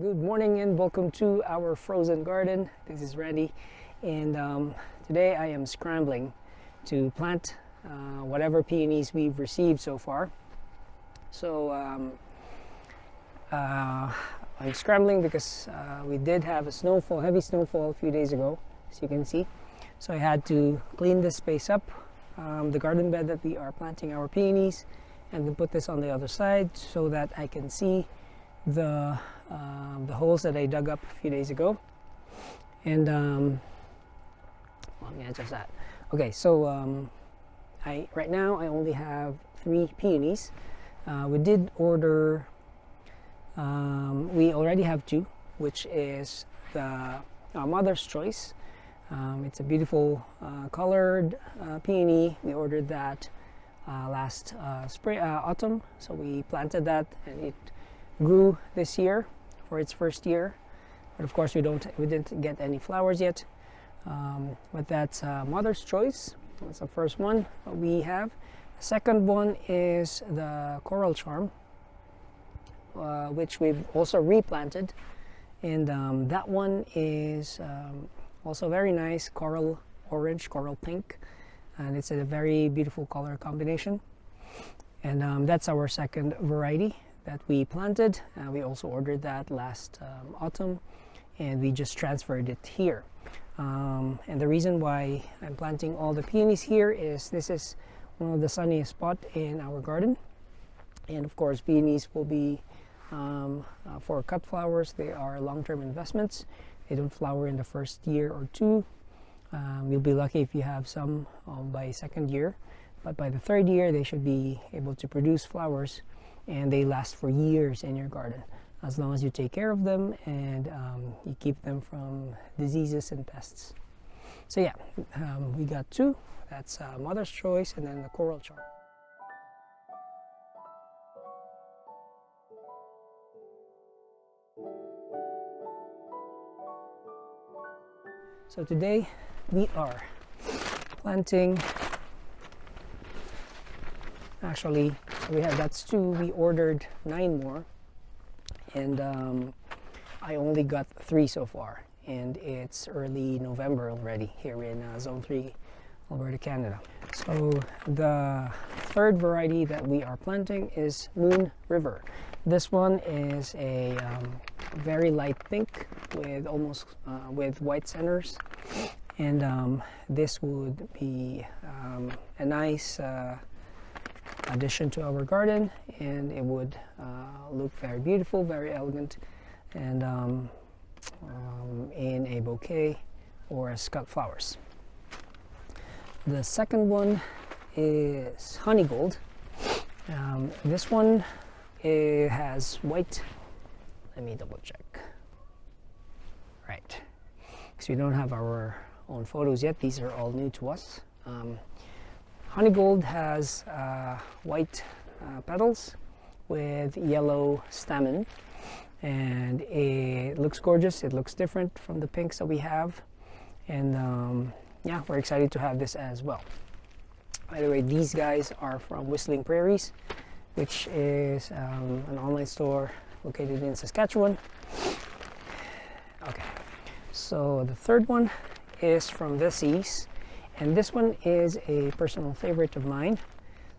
Good morning and welcome to our frozen garden. This is Randy, and today I am scrambling to plant whatever peonies we've received so far. So I'm scrambling because we did have a snowfall, heavy snowfall a few days ago, as you can see. So I had to clean this space up, the garden bed that we are planting our peonies, and then put this on the other side so that I can see the holes that I dug up a few days ago. And let me adjust that. Okay, so right now I only have 3 peonies. We did order, we already have 2, which is the Mother's Choice. It's a beautiful colored peony. We ordered that last autumn, so we planted that and it grew this year for its first year, but of course we didn't get any flowers yet, but that's Mother's Choice. That's the first one we have. The second one is the Coral Charm, which we've also replanted, and that one is also very nice, coral orange, coral pink, and it's a very beautiful color combination. And that's our second variety that we planted. We also ordered that last autumn, and we just transferred it here. And the reason why I'm planting all the peonies here is this is one of the sunniest spots in our garden. And of course, peonies will be for cut flowers. They are long-term investments. They don't flower in the first year or 2. You'll be lucky if you have some by second year, but by the 3rd year they should be able to produce flowers, and they last for years in your garden as long as you take care of them and you keep them from diseases and pests. So yeah, we got 2. That's Mother's Choice and then the Coral Charm. So today we are planting, actually that's 2. We ordered 9 more, and I only got 3 so far, and it's early November already here in Zone 3, Alberta, Canada. So the 3rd variety that we are planting is Moon River. This one is a very light pink with almost with white centers, and this would be a nice addition to our garden, and it would look very beautiful, very elegant, and in a bouquet or as cut flowers. The second one is Honey Gold. This one has white. Let me double check. Right, because we don't have our own photos yet. These are all new to us. Honey Gold has white petals with yellow stamen, and it looks gorgeous. It looks different from the pinks that we have, and yeah, we're excited to have this as well. By the way, these guys are from Whistling Prairies, which is an online store located in Saskatchewan. Okay, so the 3rd one is from the Seas, and this one is a personal favorite of mine,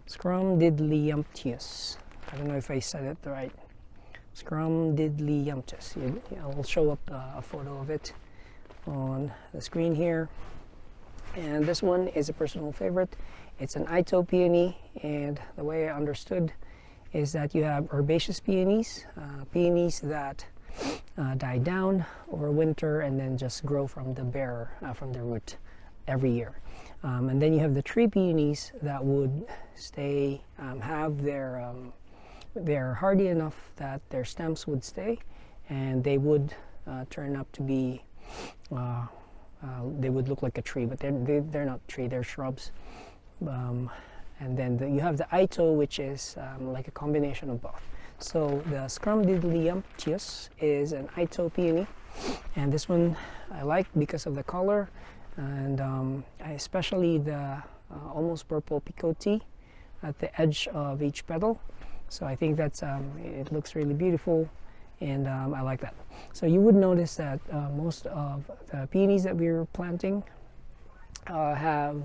Scrumdiddlyumptious. I don't know if I said it right. Scrumdiddlyumptious. I'll show up a photo of it on the screen here. And this one is a personal favorite. It's an Ito peony, and the way I understood is that you have herbaceous peonies, peonies that die down over winter and then just grow from the from the root every year. And then you have the tree peonies that would stay, they're hardy enough that their stems would stay, and they would turn up to be, they would look like a tree, but they're not tree, they're shrubs. And then you have the Ito, which is like a combination of both. So the Scrumdiddlyumptious is an Ito peony, and this one I like because of the color, and especially the almost purple picotee at the edge of each petal. So I think that's it looks really beautiful, and I like that. So you would notice that most of the peonies that we're planting have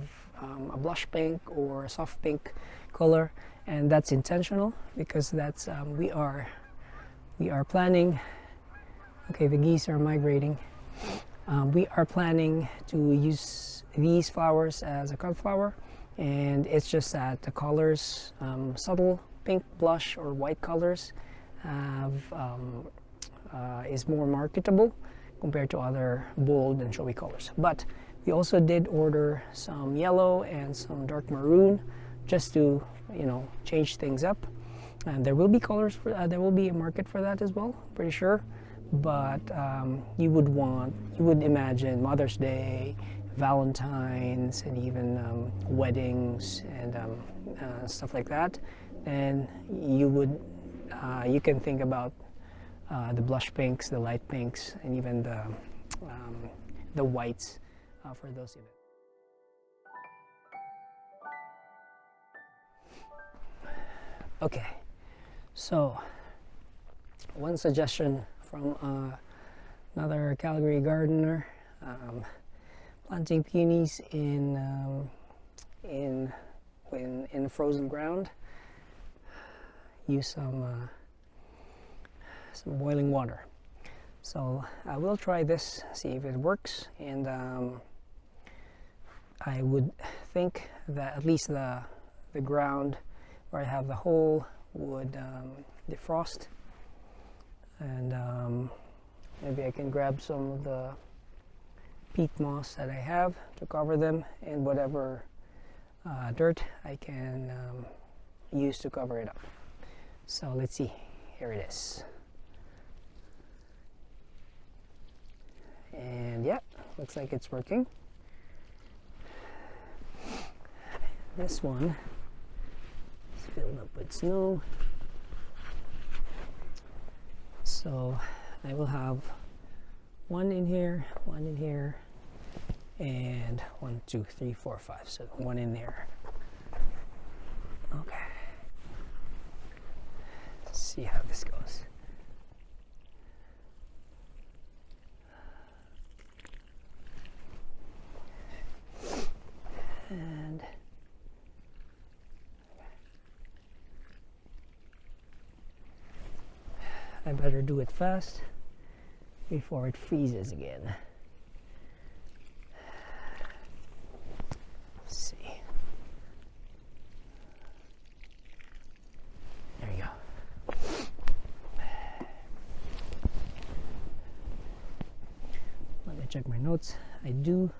a blush pink or a soft pink color, and that's intentional because that's we are planning. Okay, the geese are migrating. We are planning to use these flowers as a cut flower, and it's just that the colors, subtle pink, blush, or white colors, have is more marketable compared to other bold and showy colors. But we also did order some yellow and some dark maroon just to, you know, change things up. And there will be colors for there will be a market for that as well, pretty sure. But you would imagine Mother's Day, Valentine's, and even weddings and stuff like that. And you can think about the blush pinks, the light pinks, and even the whites for those events. Okay, so one suggestion from another Calgary gardener, planting peonies in frozen ground. Use some boiling water. So I will try this, see if it works, and I would think that at least the ground where I have the hole would defrost, and maybe I can grab some of the peat moss that I have to cover them, and whatever dirt I can use to cover it up. So let's see, here it is. And yeah, looks like it's working. This one is filled up with snow. So I will have one in here, and 1, 2, 3, 4, 5. So one in there. Okay. Let's see how this goes. And I better do it fast before it freezes again. Let's see. There you go. Let me check my notes. I do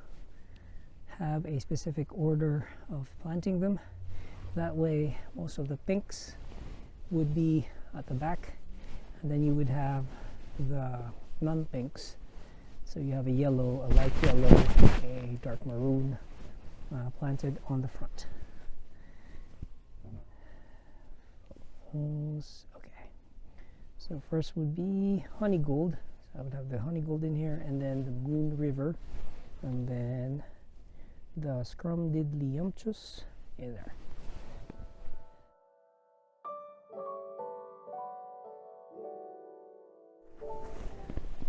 have a specific order of planting them. That way most of the pinks would be at the back, and then you would have the non-pinks. So you have a yellow, a light yellow, a dark maroon planted on the front. Okay, so first would be honey gold. So I would have the honey gold in here, and then the Moon River, and then the Scrumdiddlyumptious in there.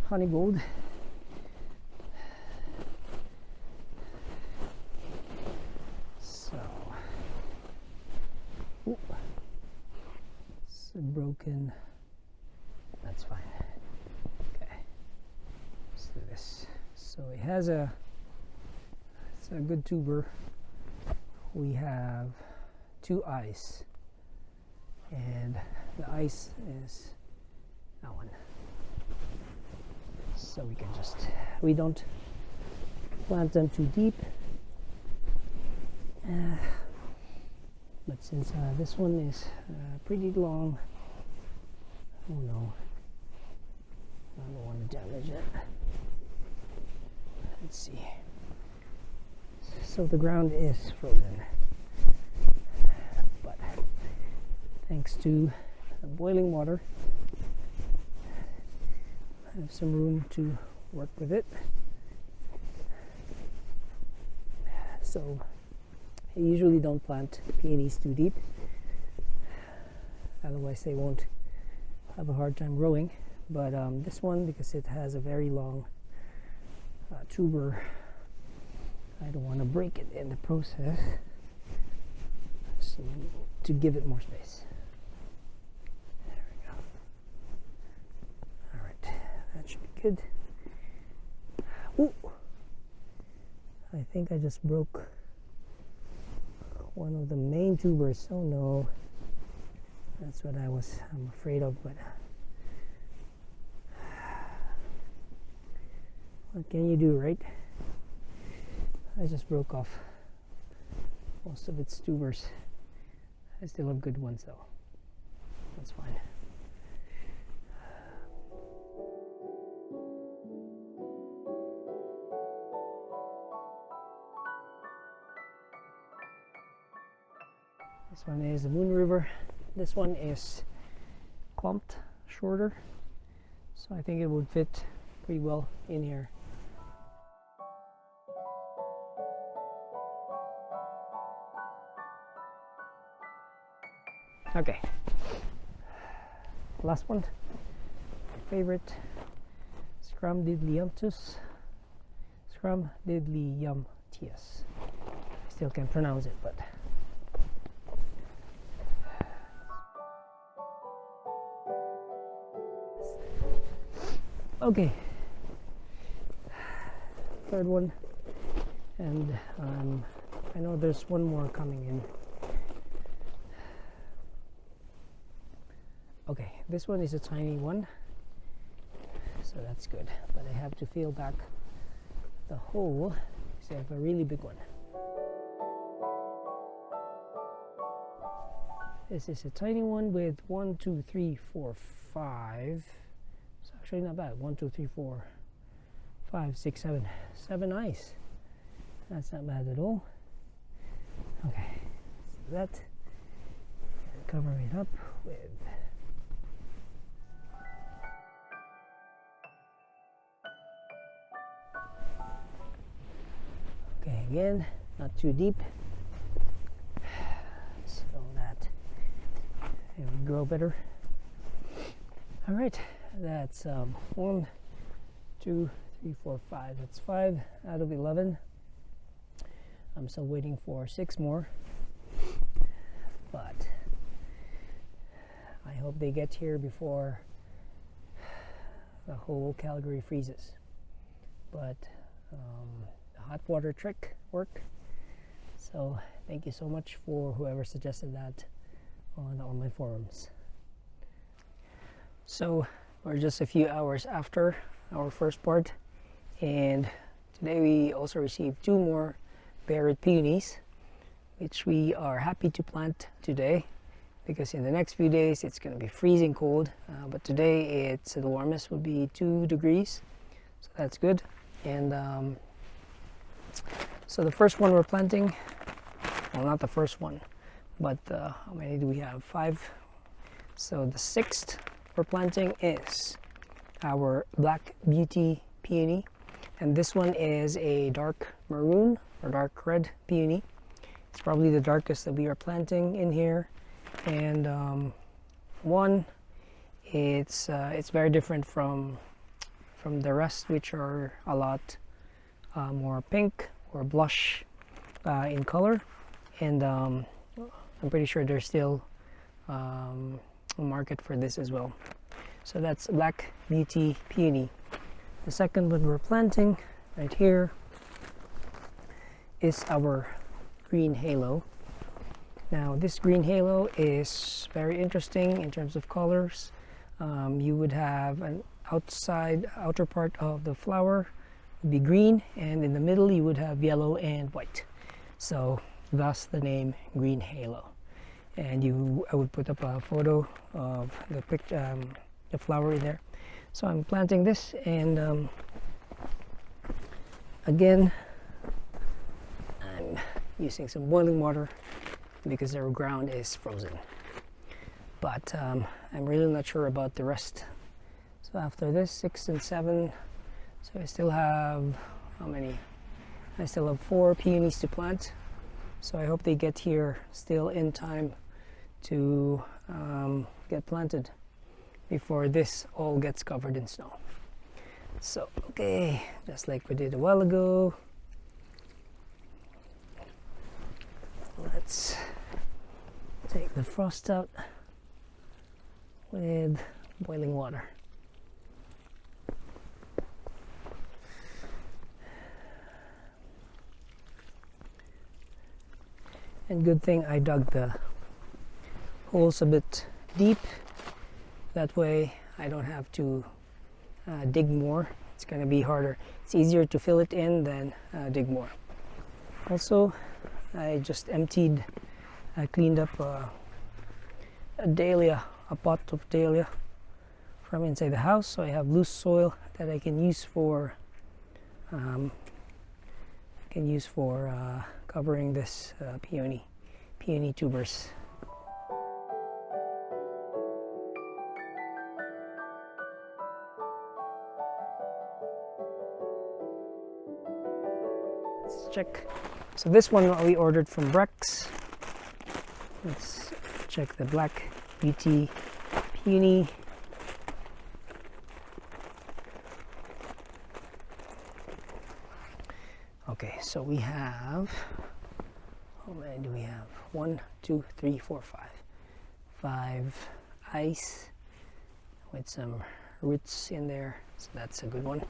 Honey gold. So, it's broken. That's fine. Okay, let's do this. So it has a good tuber. We have 2 eyes, and the eyes is that one. So we can we don't plant them too deep, but since this one is pretty long, oh no, I don't want to damage it. Let's see. So the ground is frozen, but thanks to the boiling water, I have some room to work with it. So I usually don't plant peonies too deep, otherwise they won't have a hard time growing. but this one, because it has a very long tuber, I don't want to break it in the process, so to give it more space. There we go. All right, that should be good. Ooh, I think I just broke one of the main tubers. Oh no, that's what I'm afraid of, but what can you do, right? I just broke off most of its tubers. I still have good ones though. That's fine. This one is the Moon River. This one is clumped shorter, so I think it would fit pretty well in here. Okay, last one, my favorite, Scrumdiddlyumptious. Scrumdiddlyumptious. I still can't pronounce it, but okay, third one, and I know there's one more coming in. Okay, this one is a tiny one, so that's good, but I have to feel back the hole because I have a really big one. This is a tiny one with 1, 2, 3, 4, 5. It's actually not bad. 1, 2, 3, 4, 5, 6, 7. 7 eyes. That's not bad at all. Okay, so that, and cover it up with again, not too deep, so that it will grow better. All right, that's 1, 2, 3, 4, 5. That's 5 out of 11. I'm still waiting for 6 more, but I hope they get here before the whole Calgary freezes. But hot water trick work. So thank you so much for whoever suggested that on the online forums. So we're just a few hours after our first part, and today we also received 2 more berried peonies, which we are happy to plant today because in the next few days it's going to be freezing cold, but today the warmest would be 2 degrees, so that's good. And so the first one we're planting, well, not the first one, but how many do we have? 5. So the 6th we're planting is our Black Beauty Peony, and this one is a dark maroon or dark red peony. It's probably the darkest that we are planting in here, and it's very different from the rest, which are a lot more pink or blush in color, and I'm pretty sure there's still a market for this as well. So that's Black Beauty Peony. The second one we're planting right here is our Green Halo. Now this Green Halo is very interesting in terms of colors. You would have an outer part of the flower would be green, and in the middle you would have yellow and white, so thus the name Green Halo. And I would put up a photo of the picture, the flower in there. So I'm planting this, and again I'm using some boiling water because their ground is frozen, but I'm really not sure about the rest. So after this, 6 and 7, so I still have, how many? I still have 4 peonies to plant, so I hope they get here still in time to get planted. before this all gets covered in snow. So, okay, just like we did a while ago, let's take the frost out with boiling water. And good thing I dug the holes a bit deep. That way I don't have to dig more. It's going to be harder. It's easier to fill it in than dig more. Also, I just cleaned up a dahlia, a pot of dahlia from inside the house. So I have loose soil that I can use for covering this peony tubers. Let's check. So this one we ordered from Brex. Let's check the Black Beauty Peony. Okay, so we have, how many do we have? 1, 2, 3, 4, 5. 5 ice with some roots in there, so that's a good one.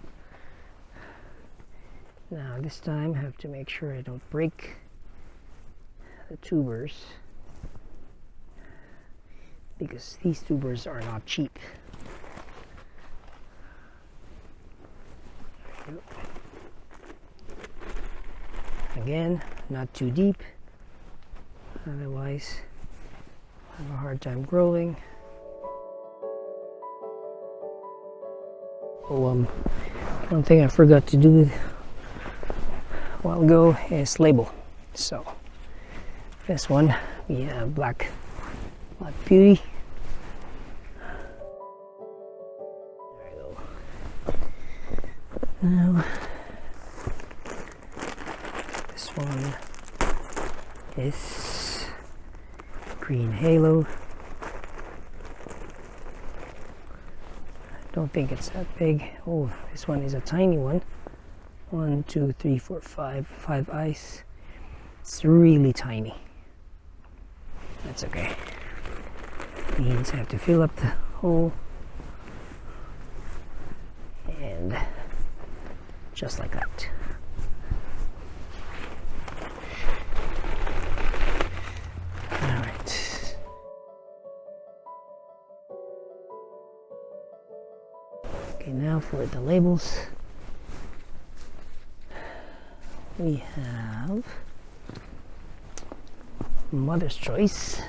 Now this time I have to make sure I don't break the tubers, because these tubers are not cheap. There you go. Again, not too deep, otherwise I have a hard time growing. Oh, one thing I forgot to do a while ago is label. So this one we have Black Beauty. There you go. Now this one is Green Halo. I don't think it's that big. Oh, this one is a tiny one. 1, 2, 3, 4, 5 ice. It's really tiny. That's okay. Means I have to fill up the hole, and just like that. All right. Okay, now for the labels. We have Mother's Choice,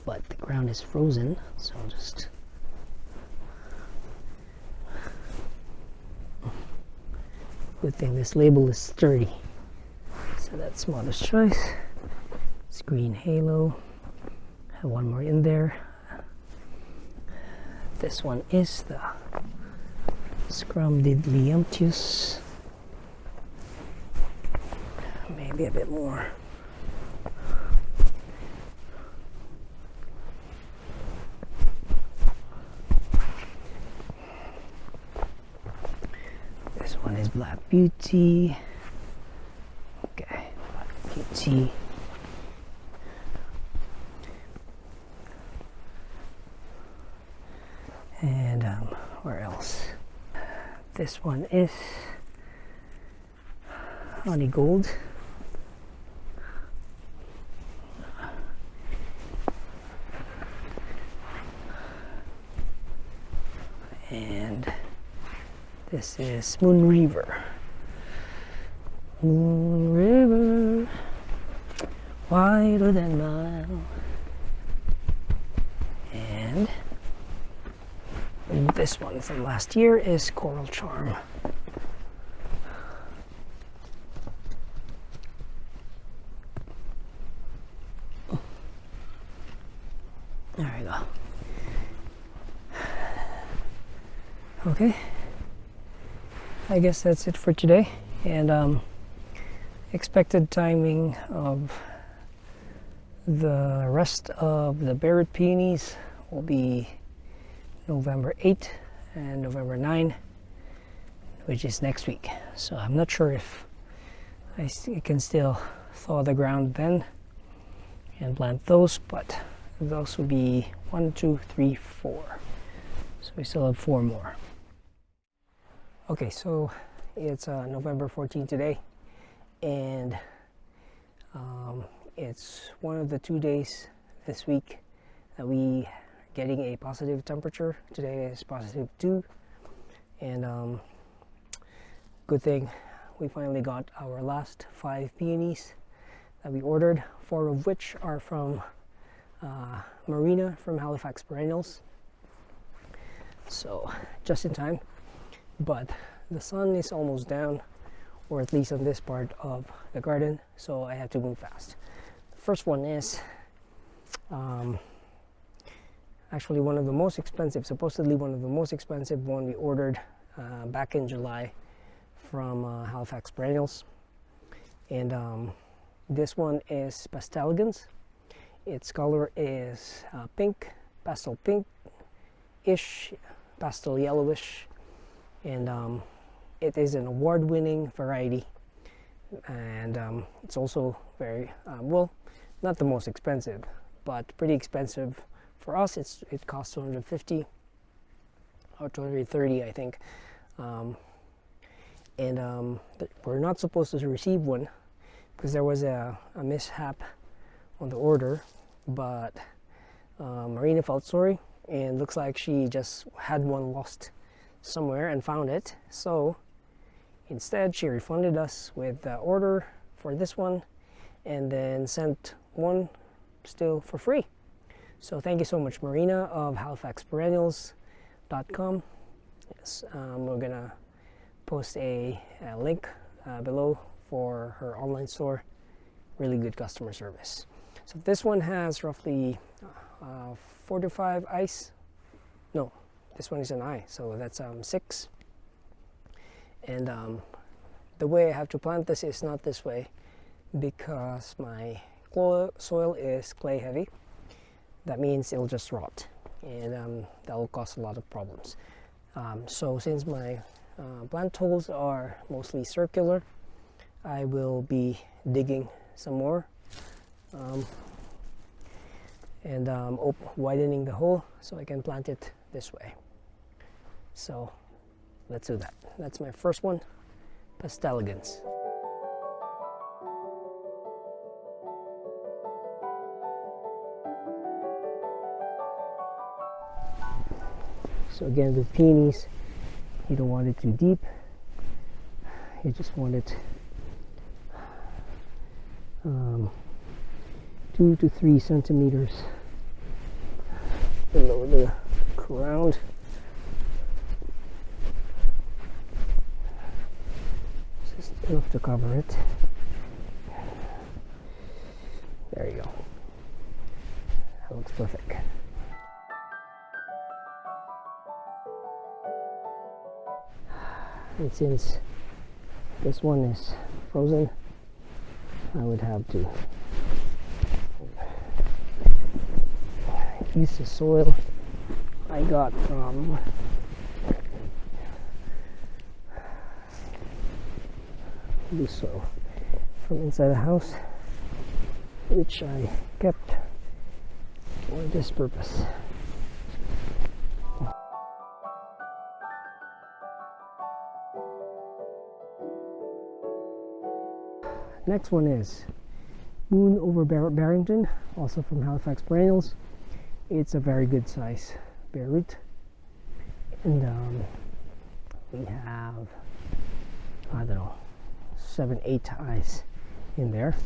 but the ground is frozen, so I'll just good thing this label is sturdy. So that's Mother's Choice. It's Green Halo. I have one more in there. This one is the Scrumdiddlyumptious. Maybe a bit more. This one is Black Beauty. Okay, Black Beauty. And where else? This one is Honey Gold. And this is Moon River. Moon River, wider than Nile. And this one from last year is Coral Charm. There we go. Okay, I guess that's it for today, and expected timing of the rest of the Barrett peonies will be November 8 and November 9, which is next week. So I'm not sure if I can still thaw the ground then and plant those, but those would be 1, 2, 3, 4. So we still have 4 more. Okay, so it's November 14 today, and it's one of the 2 days this week that we are getting a positive temperature. Today is positive 2, and good thing we finally got our last 5 peonies that we ordered, 4 of which are from Marina from Halifax Perennials. So just in time, but the sun is almost down, or at least on this part of the garden, so I have to move fast. The first one is actually one of the most expensive, supposedly one of the most expensive one we ordered back in July from Halifax Perennials, and this one is Pastelegance. Its color is pink, pastel pink-ish, pastel yellowish, and it is an award-winning variety, and it's also very well, not the most expensive, but pretty expensive for us. It costs $250 or $230, I think, and we're not supposed to receive one because there was a mishap on the order, but Marina felt sorry, and looks like she just had one lost somewhere and found it. So instead she refunded us with the order for this one, and then sent one still for free. So thank you so much, Marina of halifaxperennials.com. Yes, we're gonna post a link below for her online store. Really good customer service. So this one has roughly 4 to 5 eyes. No, this one is an eye, so that's 6. And the way I have to plant this is not this way, because my soil is clay heavy. That means it'll just rot, and that will cause a lot of problems. So since my plant holes are mostly circular, I will be digging some more and widening the hole so I can plant it this way. So let's do that. That's my first one, Pastelegance. So again, with peonies, you don't want it too deep. You just want it 2 to 3 centimeters below the ground. Just enough to cover it. There you go. That looks perfect. And since this one is frozen, I would have to use the soil I got from loose soil from inside the house, which I kept for this purpose. Next one is Moon over Barrington, also from Halifax Perennials. It's a very good size bare root, and we have, I don't know, 7, 8 eyes in there.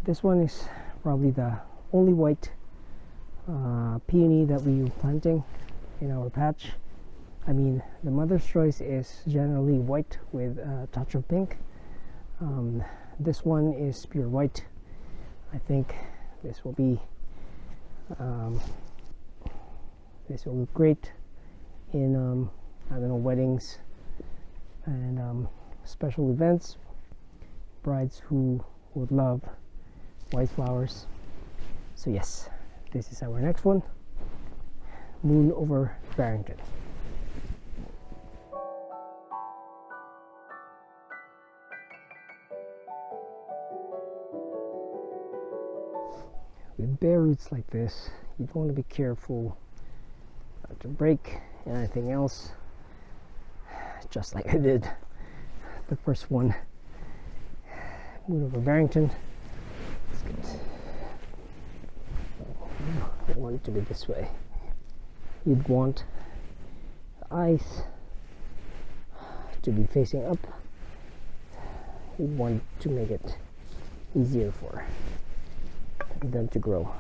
This one is probably the only white peony that we are planting in our patch. I mean, the mother's choice is generally white with a touch of pink. This one is pure white. I think this will be look great in I don't know, weddings and special events. Brides who would love white flowers. So yes, this is our next one. Moon over Barrington. With bare roots like this, you want to be careful not to break anything else, just like I did the first one. Moon over Barrington. Let's get, I want it to be this way. You'd want the eyes to be facing up. You'd want to make it easier for them to grow.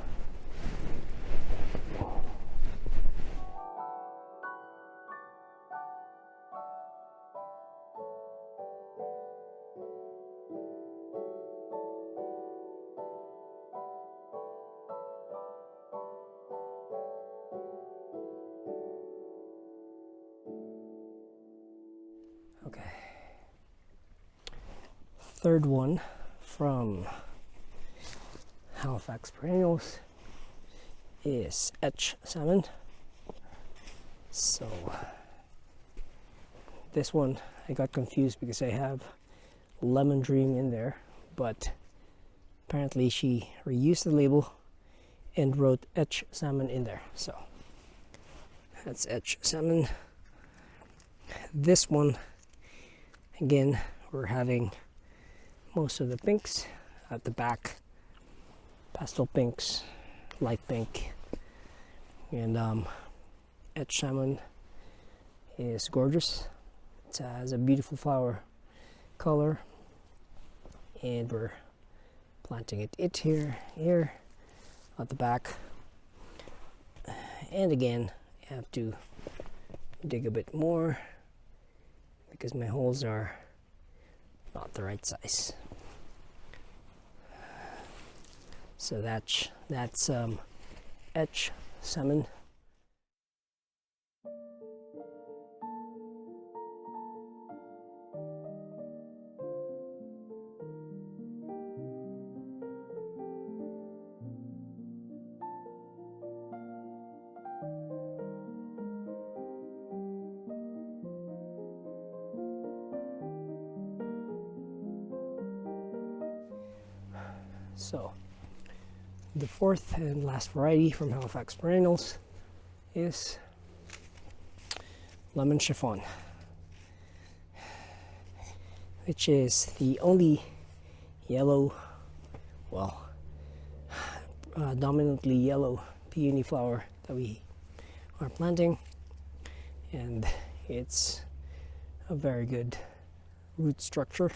Okay. Third one from Halifax Perennials is Etched Salmon. So this one I got confused because I have Lemon Dream in there, but apparently she reused the label and wrote Etched Salmon in there. So that's Etched Salmon. This one, again, we're having most of the pinks at the back, pastel pinks, light pink, and Etched Salmon is gorgeous. It has a beautiful flower color, and we're planting it here at the back. And again, I have to dig a bit more because my holes are not the right size. So that's Etched Salmon. So the fourth and last variety from Halifax Perennials is Lemon Chiffon, which is the only yellow, well, dominantly yellow peony flower that we are planting, and it's a very good root structure.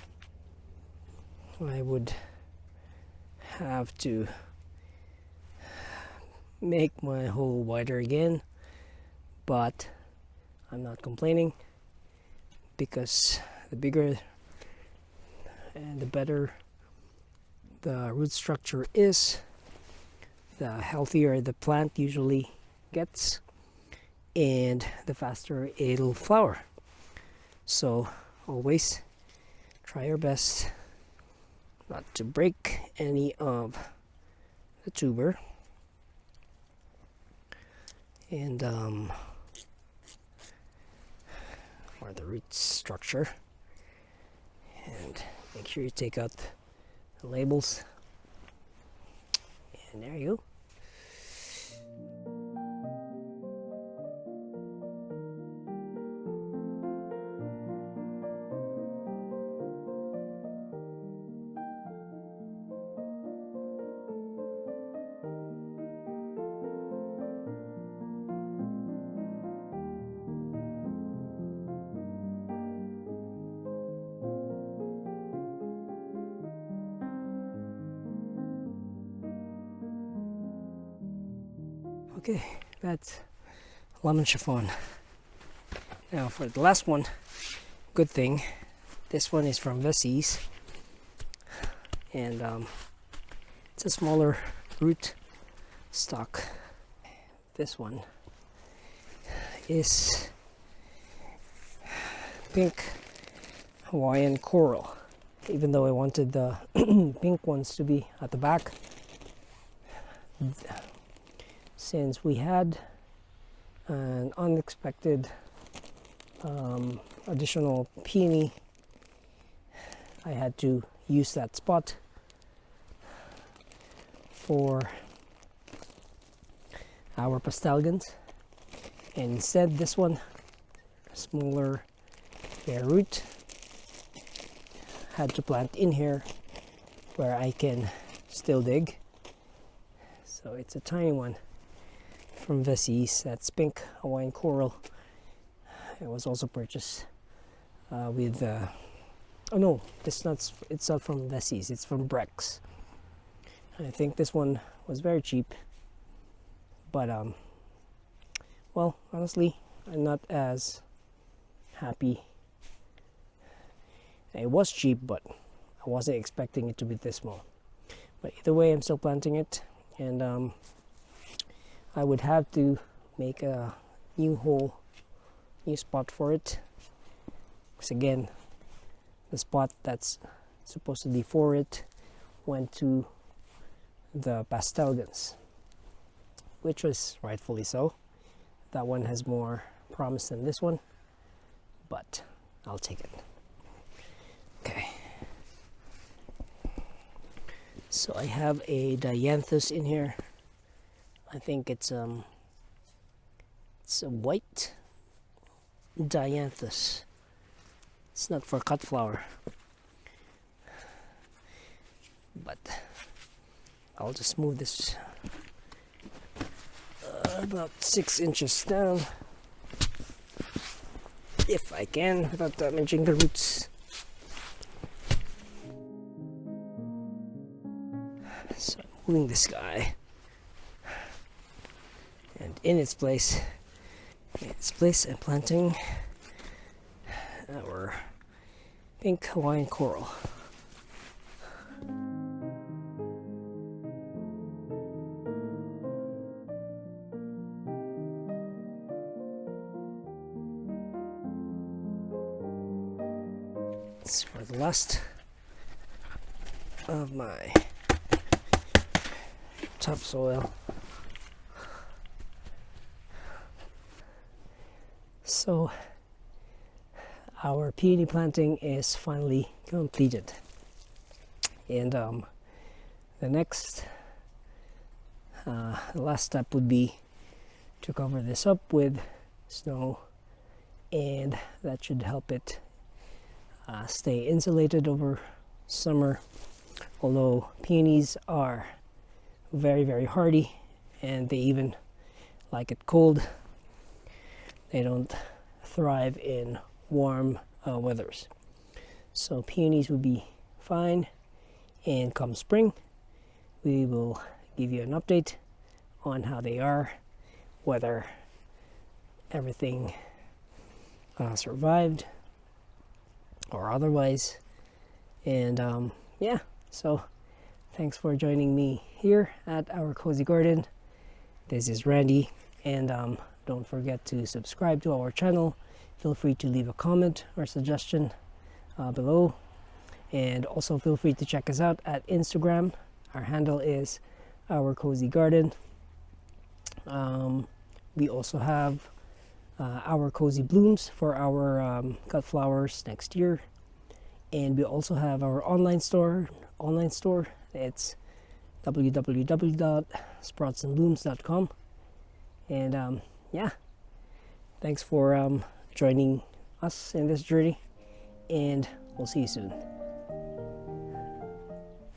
I would have to make my hole wider again, but I'm not complaining because the bigger and the better the root structure is, the healthier the plant usually gets and the faster it'll flower. So always try your best not to break any of the tuber, and or the root structure, and make sure you take out the labels, and there you go. Okay, that's Lemon Chiffon. Now for the last one, good thing, this one is from Varieties, and it's a smaller root stock. This one is pink Hawaiian coral, even though I wanted the pink ones to be at the back. Since we had an unexpected additional peony. I had to use that spot for our Pastelegance, and instead this one, smaller bare root, had to plant in here where I can still dig. So it's a tiny one from Varieties. That's pink Hawaiian coral. It was also purchased with oh no, it's not from Varieties, it's from Brex. I think this one was very cheap, but well, honestly, I'm not as happy. It was cheap, but I wasn't expecting it to be this small. But either way, I'm still planting it, and I would have to make a new hole, new spot for it, because again, the spot that's supposed to be for it went to the Pastelegance, which was rightfully so. That one has more promise than this one, but I'll take it. Okay, so I have a dianthus in here. I think it's a white dianthus. It's not for cut flower, but I'll just move this about 6 inches down if I can without damaging the roots. So I'm moving this guy, and in its place I'm planting our pink Hawaiian coral. It's for the last of my topsoil. So our peony planting is finally completed, and the last step would be to cover this up with snow, and that should help it stay insulated over summer. Although peonies are very, very hardy, and they even like it cold. They don't thrive in warm weathers. So peonies will be fine, and come spring we will give you an update on how they are, whether everything survived or otherwise. And yeah, so thanks for joining me here at our cozy garden. This is Randy, and don't forget to subscribe to our channel. Feel free to leave a comment or suggestion below, and also feel free to check us out at Instagram. Our handle is Our Cozy Garden. We also have Our Cozy Blooms for our cut flowers next year, and we also have our online store. It's www.sproutsandblooms.com. And yeah, thanks for joining us in this journey, and we'll see you soon.